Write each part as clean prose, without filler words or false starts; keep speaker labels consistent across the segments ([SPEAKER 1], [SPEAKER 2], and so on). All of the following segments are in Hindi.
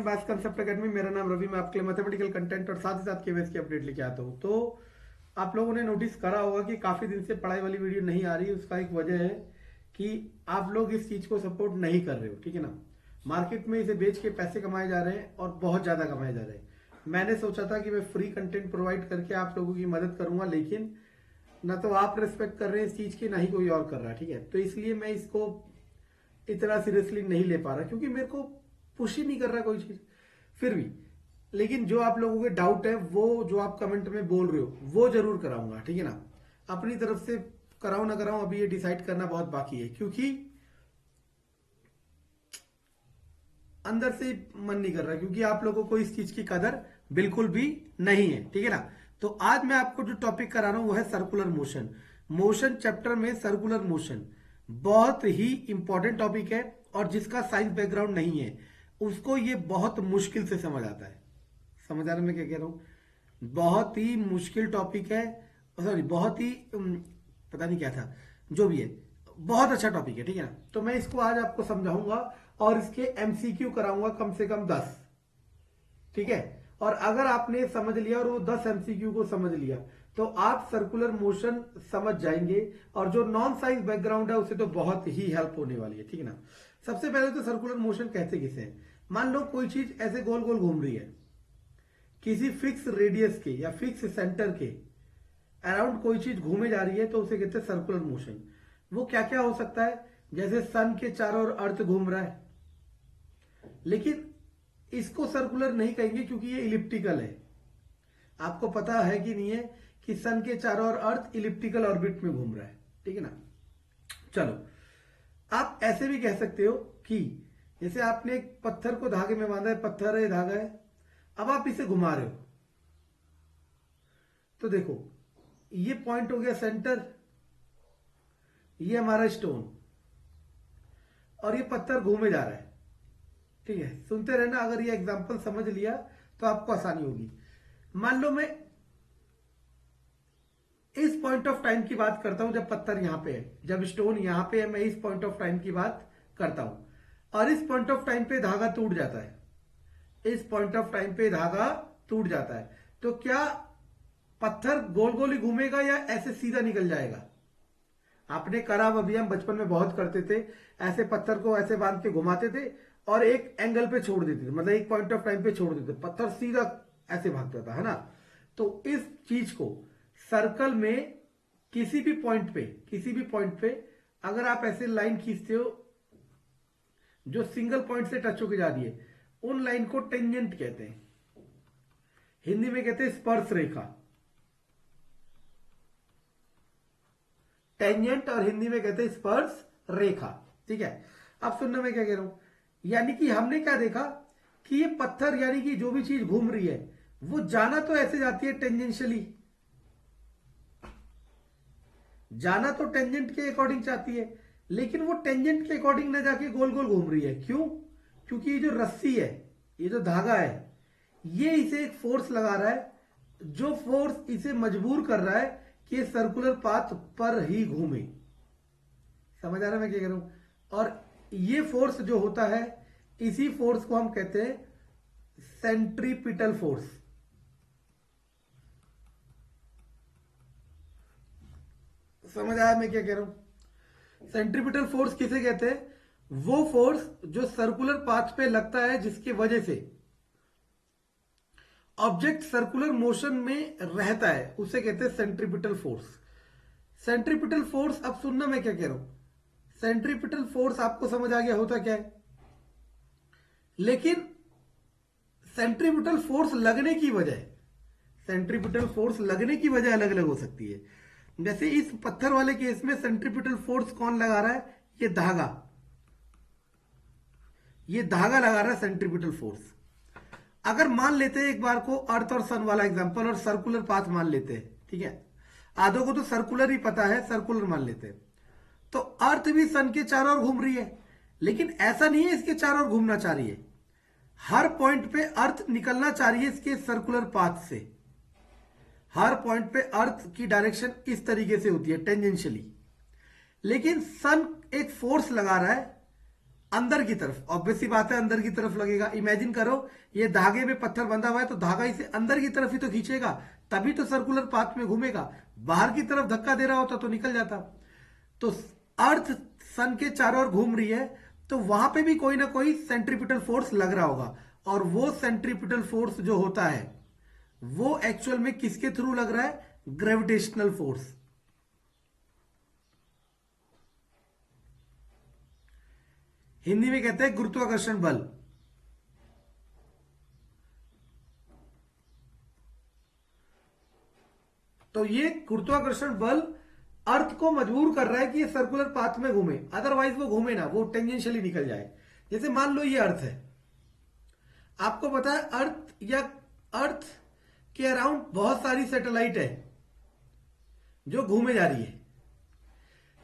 [SPEAKER 1] Maths concept academy. मेरा नाम रवि, मैं आपके लिए मैथमेटिकल कंटेंट और साथ ही साथ केवीएस की अपडेट लेके आता हूँ। तो आप लोगों ने नोटिस करा होगा कि काफी दिन से पढ़ाई वाली वीडियो नहीं आ रही। उसका एक वजह है कि आप लोग इस चीज को सपोर्ट नहीं कर रहे हो, ठीक है ना। मार्केट में इसे बेच के पैसे कमाए जा रहे हैं और बहुत ज्यादा कमाए जा रहे हैं। मैंने सोचा था कि मैं फ्री कंटेंट प्रोवाइड करके आप लोगों की मदद करूंगा, लेकिन ना तो आप रिस्पेक्ट कर रहे हैं इस चीज की, ना ही कोई और कर रहा है, ठीक है। तो इसलिए मैं इसको इतना सीरियसली नहीं ले पा रहा, क्योंकि मेरे को पुश ही नहीं कर रहा कोई चीज। फिर भी लेकिन जो आप लोगों के डाउट है, वो जो आप कमेंट में बोल रहे हो, वो जरूर कराऊंगा, ठीक है ना। अपनी तरफ से कराऊं ना कराऊं अभी ये डिसाइड करना बहुत बाकी है, क्योंकि अंदर से मन नहीं कर रहा, क्योंकि आप लोगों को इस चीज की कदर बिल्कुल भी नहीं है, ठीक है ना। तो आज मैं आपको जो टॉपिक करा रहा हूं वो है सर्कुलर मोशन। मोशन चैप्टर में सर्कुलर मोशन बहुत ही इंपॉर्टेंट टॉपिक है, और जिसका साइंस बैकग्राउंड नहीं है उसको ये बहुत मुश्किल से समझ आता है। समझ आ रहा है मैं क्या कह रहा हूं? बहुत ही मुश्किल टॉपिक है, सॉरी बहुत ही पता नहीं क्या था, जो भी है बहुत अच्छा टॉपिक है, ठीक है ना। तो मैं इसको आज आपको समझाऊंगा और इसके एमसीक्यू कराऊंगा कम से कम 10, ठीक है। और अगर आपने समझ लिया और वो 10 एमसीक्यू को समझ लिया तो आप सर्कुलर मोशन समझ जाएंगे, और जो नॉन साइंस बैकग्राउंड है उसे तो बहुत ही हेल्प होने वाली है, ठीक है ना। सबसे पहले तो सर्कुलर मोशन कहते किसे हैं? मान लो कोई चीज ऐसे गोल गोल घूम रही है, किसी फिक्स रेडियस के या फिक्स सेंटर के अराउंड कोई चीज घूमे जा रही है, तो उसे कहते हैं सर्कुलर मोशन। वो क्या क्या हो सकता है? जैसे सन के चारों ओर अर्थ घूम रहा है, लेकिन इसको सर्कुलर नहीं कहेंगे क्योंकि ये इलिप्टिकल है। आपको पता है कि नहीं है कि सन के चारों ओर अर्थ इलिप्टिकल ऑर्बिट में घूम रहा है, ठीक है ना। चलो, आप ऐसे भी कह सकते हो कि जैसे आपने एक पत्थर को धागे में बांधा है, पत्थर है, धागा है, अब आप इसे घुमा रहे हो, तो देखो ये पॉइंट हो गया सेंटर, ये हमारा स्टोन, और ये पत्थर घूमे जा रहा है, ठीक है। सुनते रहना, अगर ये एग्जांपल समझ लिया तो आपको आसानी होगी। मान लो मैं इस पॉइंट ऑफ टाइम की बात करता हूं जब पत्थर यहां पे है, जब स्टोन यहां पे है, मैं इस पॉइंट ऑफ टाइम की बात करता हूं, और इस पॉइंट ऑफ टाइम पे धागा टूट जाता है, इस पॉइंट ऑफ टाइम पे धागा टूट जाता है, तो क्या पत्थर गोल गोल ही घूमेगा या ऐसे सीधा निकल जाएगा? आपने करा, अभी हम बचपन में बहुत करते थे, ऐसे पत्थर को ऐसे बांध के घुमाते थे और एक एंगल पे छोड़ देते थे, मतलब एक पॉइंट ऑफ टाइम पे छोड़ देते, पत्थर सीधा ऐसे भागता था, है ना। तो इस चीज को सर्कल में किसी भी पॉइंट पे, किसी भी पॉइंट पे अगर आप ऐसे लाइन खींचते हो जो सिंगल पॉइंट से टच होकर जा रही है, उन लाइन को टेंजेंट कहते हैं, हिंदी में कहते हैं स्पर्श रेखा। टेंजेंट और हिंदी में कहते हैं स्पर्श रेखा, ठीक है। अब सुनना मैं क्या कह रहा हूं, यानी कि हमने क्या देखा कि ये पत्थर, यानी कि जो भी चीज घूम रही है, वो जाना तो ऐसे जाती है टेंजेंशियली, जाना तो टेंजेंट के अकॉर्डिंग चाहती है, लेकिन वो टेंजेंट के अकॉर्डिंग ना जाके गोल गोल घूम रही है। क्यों? क्योंकि ये जो रस्सी है, ये जो धागा है, ये इसे एक फोर्स लगा रहा है, जो फोर्स इसे मजबूर कर रहा है कि सर्कुलर पाथ पर ही घूमे। समझ आ रहा है मैं क्या कह रहा हूं? और ये फोर्स जो होता है, इसी फोर्स को हम कहते हैं सेंट्रीपिटल फोर्स। समझ आया मैं क्या कह रहा हूं? सेंट्रीपिटल फोर्स किसे कहते हैं? वो फोर्स जो सर्कुलर पाथ पे लगता है, जिसकी वजह से ऑब्जेक्ट सर्कुलर मोशन में रहता है, उसे कहते हैं सेंट्रीपिटल फोर्स। सेंट्रीपिटल फोर्स, अब सुनना मैं क्या कह रहा हूं, सेंट्रीपिटल फोर्स आपको समझ आ गया होता क्या है, लेकिन सेंट्रीपिटल फोर्स लगने की वजह, सेंट्रीपिटल फोर्स लगने की वजह अलग अलग हो सकती है। जैसे इस पत्थर वाले केस में सेंट्रीपिटल फोर्स कौन लगा रहा है? ये धागा, ये धागा लगा रहा है सेंट्रीपिटल फोर्स। अगर मान लेते हैं एक बार को अर्थ और सन वाला एग्जांपल, और सर्कुलर पाथ मान लेते हैं, ठीक है। आधों को तो सर्कुलर ही पता है, सर्कुलर मान लेते हैं। तो अर्थ भी सन के चारों ओर घूम रही है, लेकिन ऐसा नहीं है इसके चारों ओर घूमना चाह रही है, हर पॉइंट पे अर्थ निकलना चाह रही है इसके सर्कुलर पाथ से। हर पॉइंट पे अर्थ की डायरेक्शन इस तरीके से होती है, टेंजेंशियली। लेकिन सन एक फोर्स लगा रहा है अंदर की तरफ, ऑब्वियस सी बात है अंदर की तरफ लगेगा। इमेजिन करो ये धागे में पत्थर बंधा हुआ है तो धागा इसे अंदर की तरफ ही तो खींचेगा, तभी तो सर्कुलर पाथ में घूमेगा। बाहर की तरफ धक्का दे रहा होता तो निकल जाता। तो अर्थ सन के चारों ओर घूम रही है, तो वहां पे भी कोई ना कोई सेंट्रीपिटल फोर्स लग रहा होगा। और वो सेंट्रीपिटल फोर्स जो होता है वो एक्चुअल में किसके थ्रू लग रहा है? Gravitational force. हिंदी में कहते हैं गुरुत्वाकर्षण बल। तो ये गुरुत्वाकर्षण बल अर्थ को मजबूर कर रहा है कि ये सर्कुलर पाथ में घूमे, अदरवाइज वो घूमे ना, वो टेंजेंशियली निकल जाए। जैसे मान लो ये अर्थ है, आपको पता है अर्थ के अराउंड बहुत सारी सैटेलाइट है जो घूमे जा रही है।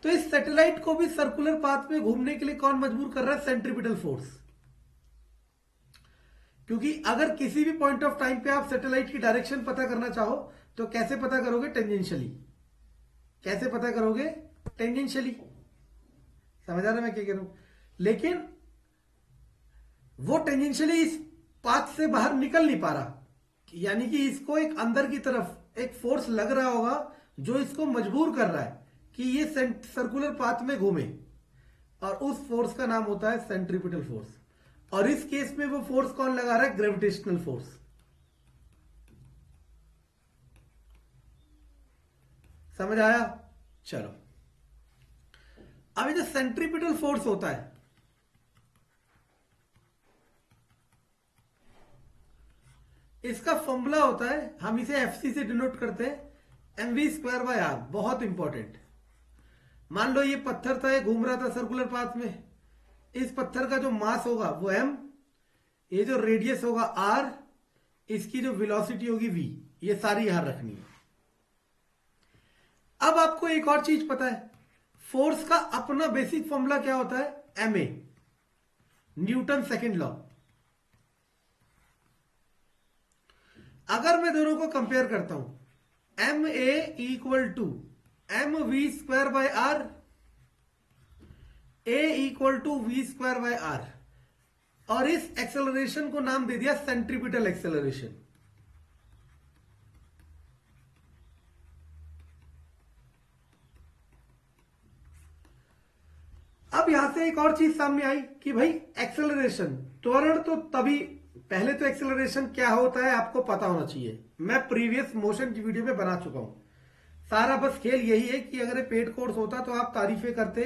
[SPEAKER 1] तो इस सैटेलाइट को भी सर्कुलर पाथ में घूमने के लिए कौन मजबूर कर रहा है? Centripetal force. क्योंकि अगर किसी भी पॉइंट ऑफ टाइम पे आप सैटेलाइट की डायरेक्शन पता करना चाहो तो कैसे पता करोगे? टेंजेंशियली। कैसे पता करोगे? टेंजेंशियली। समझ आ रहा मैं क्या कह रहा हूं? लेकिन वो टेंजेंशियली इस पाथ से बाहर निकल नहीं पा रहा, यानी कि इसको एक अंदर की तरफ एक फोर्स लग रहा होगा जो इसको मजबूर कर रहा है कि ये सर्कुलर पाथ में घूमे, और उस फोर्स का नाम होता है सेंट्रीपिटल फोर्स। और इस केस में वो फोर्स कौन लगा रहा है? Gravitational force. समझ आया? चलो, अब ये जो सेंट्रीपिटल फोर्स होता है, इसका फॉर्मूला होता है, हम इसे एफसी से डिनोट करते हैं, mv²/r। बहुत इंपॉर्टेंट। मान लो ये पत्थर था, ये घूम रहा था सर्कुलर पाथ में, इस पत्थर का जो मास होगा वो m, ये जो रेडियस होगा r, इसकी जो वेलोसिटी होगी v, ये सारी यहां रखनी है। अब आपको एक और चीज पता है, फोर्स का अपना बेसिक फॉर्मूला क्या होता है? ma, Newton second law. अगर मैं दोनों को कंपेयर करता हूं, M A equal to mv²/r, a equal to v²/r, और इस एक्सेलरेशन को नाम दे दिया सेंट्रीपिटल एक्सेलरेशन। अब यहां से एक और चीज सामने आई कि भाई एक्सेलरेशन, त्वरण तो तभी, पहले तो एक्सेलरेशन क्या होता है आपको पता होना चाहिए। मैं प्रीवियस मोशन की वीडियो में बना चुका हूं। सारा बस खेल यही है कि अगर ये पेड कोर्स होता तो आप तारीफें करते,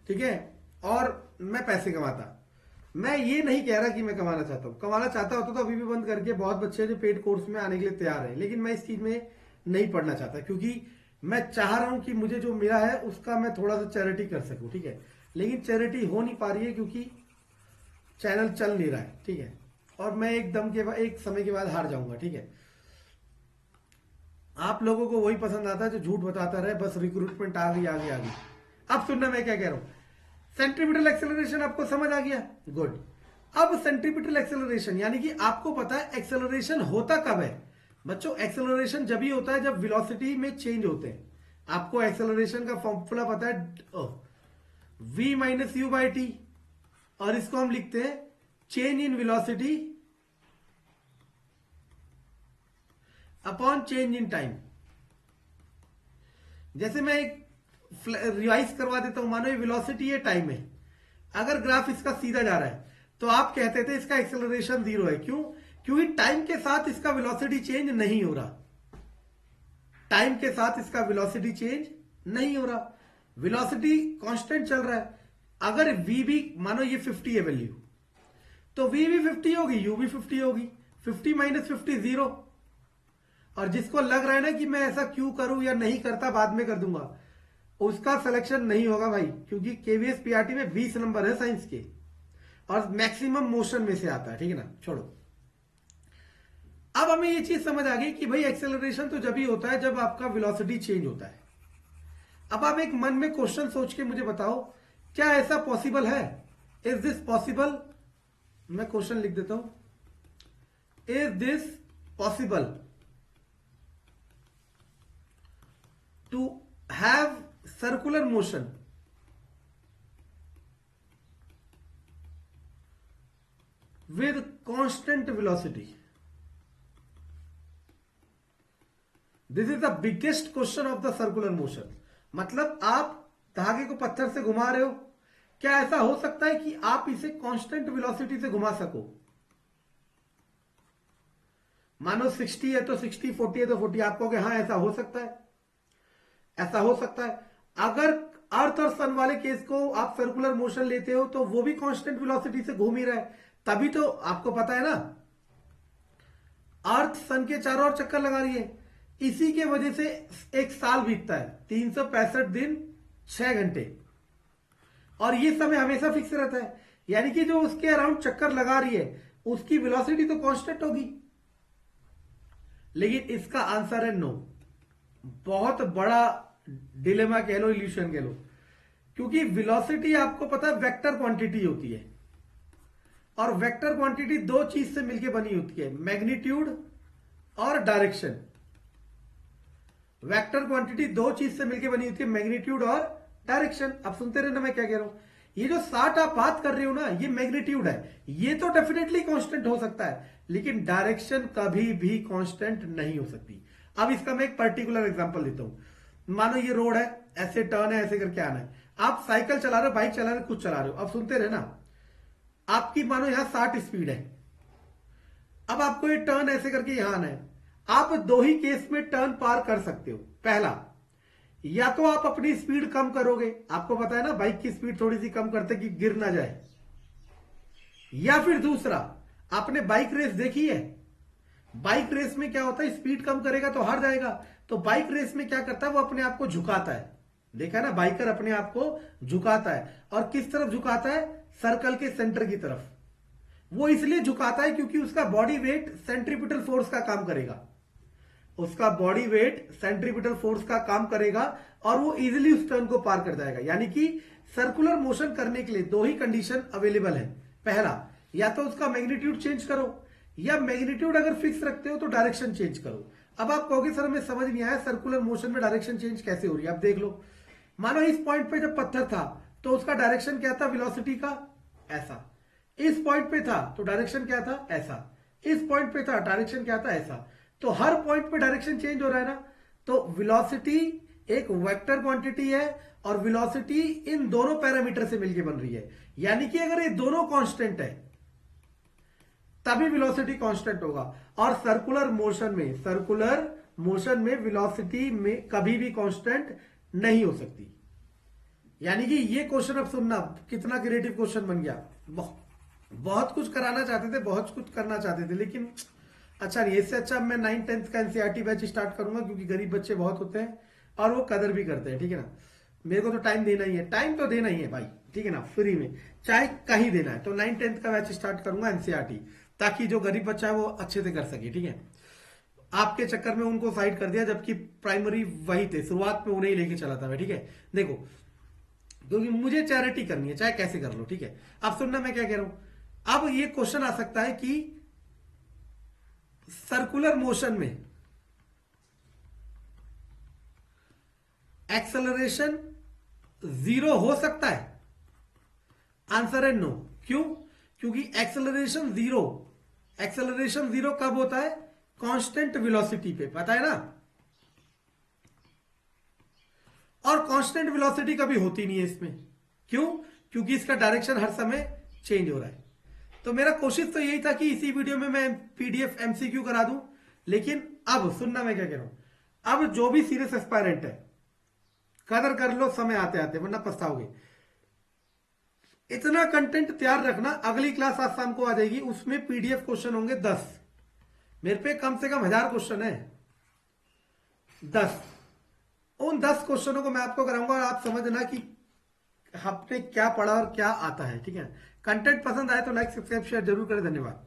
[SPEAKER 1] ठीक है, और मैं पैसे कमाता। मैं ये नहीं कह रहा कि मैं कमाना चाहता हूं, कमाना चाहता होता तो अभी भी बंद करके, बहुत बच्चे जो पेड कोर्स में आने के लिए तैयार है, लेकिन मैं इस चीज में नहीं पढ़ना चाहता, क्योंकि मैं चाह रहा हूं कि मुझे जो मिला है उसका मैं थोड़ा सा चैरिटी कर सकूं, ठीक है। लेकिन चैरिटी हो नहीं पा रही है क्योंकि चैनल चल नहीं रहा है, ठीक है, और मैं एकदम के बाद, एक समय के बाद हार जाऊंगा, ठीक है। आप लोगों को वही पसंद आता है जो झूठ बताता रहे, बस रिक्रूटमेंट आ गई, आगे आ गई। अब सुनना मैं क्या कह रहा हूं। सेंट्रीपिटल एक्सेलरेशन आपको समझ आ गया? गुड। अब सेंट्रीपिटल एक्सेलरेशन, यानी कि आपको पता है एक्सेलरेशन होता कब है बच्चों? एक्सेलरेशन जब ही होता है जब वेलोसिटी में चेंज होते हैं। आपको एक्सेलरेशन का फॉर्मूला पता है, v-u/t, और इसको हम लिखते हैं change in velocity upon change in time. जैसे मैं एक रिवाइज करवा देता हूं, मानो ये वेलोसिटी है, टाइम है। अगर ग्राफ इसका सीधा जा रहा है तो आप कहते थे इसका एक्सेलरेशन 0 है। क्यों? क्योंकि टाइम के साथ इसका वेलोसिटी चेंज नहीं हो रहा। टाइम के साथ इसका वेलोसिटी चेंज नहीं हो रहा, वेलोसिटी कांस्टेंट चल रहा है। अगर v भी, मानो ये 50 है वैल्यू, तो v भी 50 होगी, u भी 50 होगी। 50 - 50 0। और जिसको लग रहा है ना कि मैं ऐसा क्यों करूं या नहीं करता, बाद में कर दूंगा, उसका सिलेक्शन नहीं होगा भाई, क्योंकि केवीएस पीआरटी में 20 नंबर है साइंस के, और मैक्सिमम मोशन में से आता है, ठीक है ना। छोड़ो, अब हमें ये चीज समझ आ गई कि भाई एक्सेलरेशन तो जब ही होता है जब आपका वेलोसिटी चेंज होता है। अब आप एक मन में क्वेश्चन सोच के मुझे बताओ, क्या ऐसा पॉसिबल है? Is this possible? मैं क्वेश्चन लिख देता हूं, is this possible to have circular motion with constant velocity. This is the biggest question of the circular motion. मतलब आप धागे को पत्थर से घुमा रहे हो, क्या ऐसा हो सकता है कि आप इसे कांस्टेंट वेलोसिटी से घुमा सको? मानो 60 है तो 60, 40 है तो 40, आप कहोगे हाँ ऐसा हो सकता है, ऐसा हो सकता है। अगर अर्थ और सन वाले केस को आप सर्कुलर मोशन लेते हो तो वो भी कांस्टेंट वेलोसिटी से घूम ही रहा है, तभी तो आपको पता है ना, अर्थ सन के चारों ओर चक्कर लगा रही है, इसी के वजह से एक साल बीतता है, 365 दिन 6 घंटे, और ये समय हमेशा फिक्स रहता है, यानी कि जो उसके अराउंड चक्कर लगा रही है उसकी वेलोसिटी तो कांस्टेंट होगी। लेकिन इसका आंसर है नो। बहुत बड़ा डिलेमा कह लो, इल्यूशन कह लो, क्योंकि वेलोसिटी आपको पता है वेक्टर क्वांटिटी होती है, और वेक्टर क्वांटिटी दो चीज से मिलकर बनी होती है, मैग्नीट्यूड और डायरेक्शन। वेक्टर क्वांटिटी दो चीज से मिलकर बनी होती है, मैग्नीट्यूड और डायरेक्शन। अब सुनते रहना मैं क्या कह रहा हूं। ये जो 60 आप बात कर रहे हो ना, ये मैग्नीट्यूड है, ये तो डेफिनेटली कांस्टेंट हो सकता है, लेकिन डायरेक्शन कभी भी कांस्टेंट नहीं हो सकती। अब इसका मैं एक पर्टिकुलर एग्जांपल देता हूं। मानो ये रोड है, ऐसे टर्न है, ऐसे करके आना है, आप साइकिल चला रहे हो, बाइक चला रहे हो, कुछ चला रहे हो। अब सुनते रहे ना, आपकी मानो यहां 60 स्पीड है, अब आपको ये टर्न ऐसे करके यहां आना है। आप दो ही केस में टर्न पार कर सकते हो। पहला, या तो आप अपनी स्पीड कम करोगे, आपको पता है ना बाइक की स्पीड थोड़ी सी कम करते कि गिर ना जाए, या फिर दूसरा, आपने बाइक रेस देखी है, बाइक रेस में क्या होता है, स्पीड कम करेगा तो हार जाएगा, तो बाइक रेस में क्या करता है, वो अपने आप को झुकाता है। देखा ना, बाइकर अपने आप को झुकाता है, और किस तरफ झुकाता है, सर्कल के सेंटर की तरफ। वो इसलिए झुकाता है क्योंकि उसका बॉडी वेट सेंट्रीपिटल फोर्स का काम करेगा, उसका बॉडी वेट सेंट्रीपिटल फोर्स का काम करेगा, और वो इजीली उस टर्न को पार कर जाएगा। यानी कि सर्कुलर मोशन करने के लिए दो ही कंडीशन अवेलेबल है। पहला, या तो उसका मैग्नीट्यूड चेंज करो, या मैग्नीट्यूड अगर फिक्स रखते हो तो डायरेक्शन चेंज करो। अब आप कहोगे सर हमें समझ नहीं आया सर्कुलर मोशन में डायरेक्शन चेंज कैसे हो रही है। अब देख लो, मानो इस पॉइंट पे जब पत्थर था तो उसका डायरेक्शन क्या था, वेलोसिटी का ऐसा, इस पॉइंट पे था तो डायरेक्शन क्या था, ऐसा, इस पॉइंट पे था डायरेक्शन क्या था, ऐसा। तो हर पॉइंट पे डायरेक्शन चेंज हो रहा है ना। तो वेलोसिटी एक वेक्टर क्वांटिटी है, और वेलोसिटी इन दोनों पैरामीटर से मिलकर बन रही है। यानी कि अगर ये दोनों कांस्टेंट है तभी वेलोसिटी कांस्टेंट होगा। और सर्कुलर मोशन में वेलोसिटी में कभी भी कांस्टेंट नहीं हो सकती। यानी कि ये क्वेश्चन अब सुनना, कितना क्रिएटिव क्वेश्चन बन गया। बहुत कुछ कराना चाहते थे, बहुत कुछ करना चाहते थे, लेकिन अच्छा नहीं। इससे अच्छा मैं 9th 10th का एनसीईआरटी बैच स्टार्ट करूंगा, क्योंकि गरीब बच्चे बहुत होते हैं और वो कदर भी करते हैं, ठीक है ना। मेरे को तो टाइम देना ही है, टाइम तो देना ही है भाई, ठीक है ना, फ्री में चाहे कहीं देना है। तो 9th 10th का बैच स्टार्ट करूंगा एनसीईआरटी, ताकि जो गरीब बच्चा है वो अच्छे से कर सके, ठीक है। आपके चक्कर में उनको साइड कर दिया, जबकि प्राइमरी वही थे, शुरुआत में उन्हें ही लेके चला था मैं, ठीक है। देखो, क्योंकि मुझे चैरिटी करनी है, चाहे कैसे कर लो, ठीक है। अब सुनना मैं क्या कह रहा हूं। अब ये क्वेश्चन आ सकता है कि सर्कुलर मोशन में एक्सेलरेशन 0 हो सकता है? आंसर है नो। क्यों? क्योंकि एक्सेलरेशन जीरो कब होता है, कांस्टेंट वेलोसिटी पे, पता है ना। और कांस्टेंट वेलोसिटी कभी होती नहीं है इसमें। क्यों? क्योंकि इसका डायरेक्शन हर समय चेंज हो रहा है। तो मेरा कोशिश तो यही था कि इसी वीडियो में मैं पीडीएफ एमसीक्यू करा दूं, लेकिन अब सुनना मैं क्या कह रहा हूं। अब जो भी सीरियस एस्पायरेंट है, कदर कर लो समय आते आते, वरना पछताओगे। इतना कंटेंट तैयार रखना, अगली क्लास आज शाम को आ जाएगी, उसमें पीडीएफ क्वेश्चन होंगे 10। मेरे पे कम से कम 1000 क्वेश्चन है, 10। उन 10 क्वेश्चनों को मैं आपको कराऊंगा, और आप समझना कि आपने क्या पढ़ा और क्या आता है, ठीक है। कंटेंट पसंद आए तो लाइक सब्सक्राइब शेयर जरूर करें। धन्यवाद।